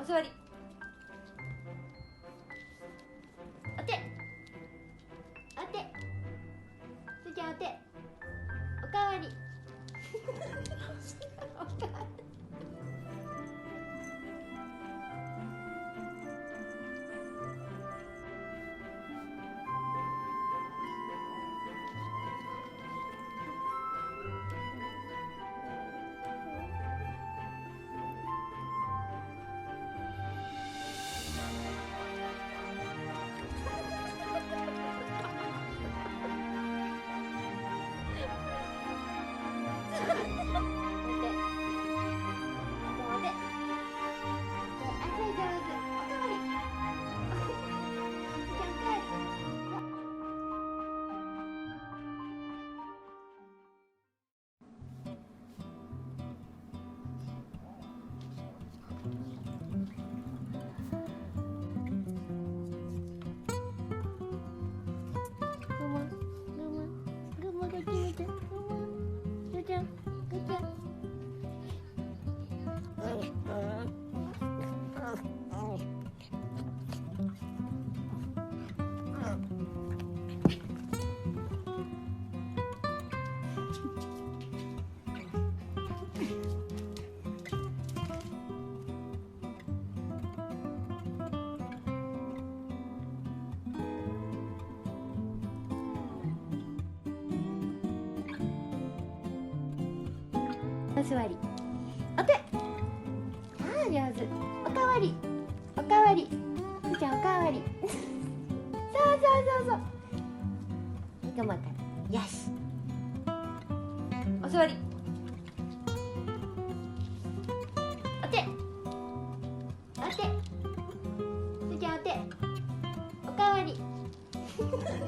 座り。お手。お手。すーちゃんお手。おかわり。おかわり。お座り。お手。ああ、上手。おかわり。おかわり。すーちゃんおかわり。そうそうそうそう。頑張った。よし。お座り。お手。お手。すーちゃんお手。おかわり。おかわり。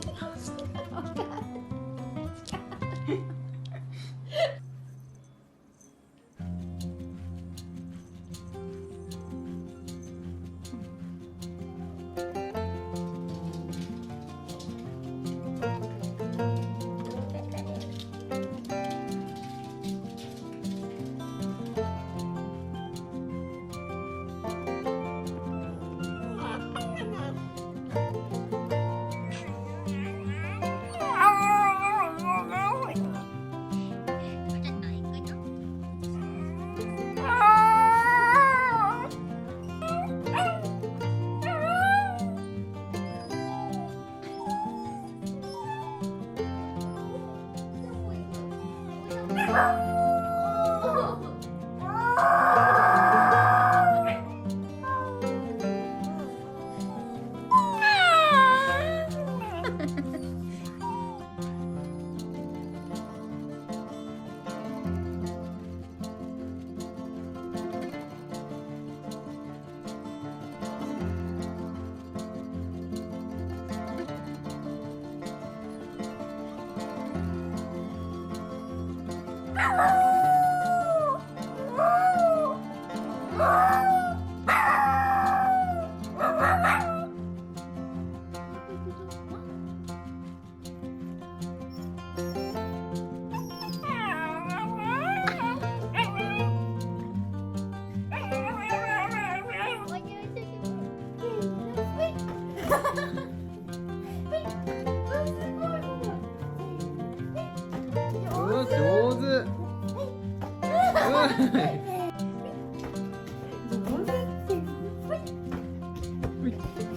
上手。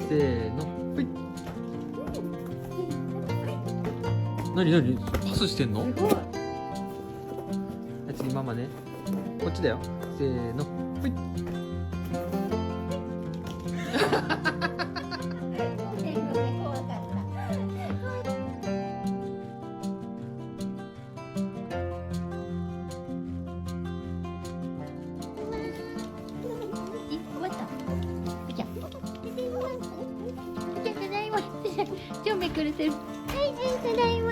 せーの。なにパスしてんの？次ママね。こっちだよ。せーの。超めくれてる。はい、はい、ただいま。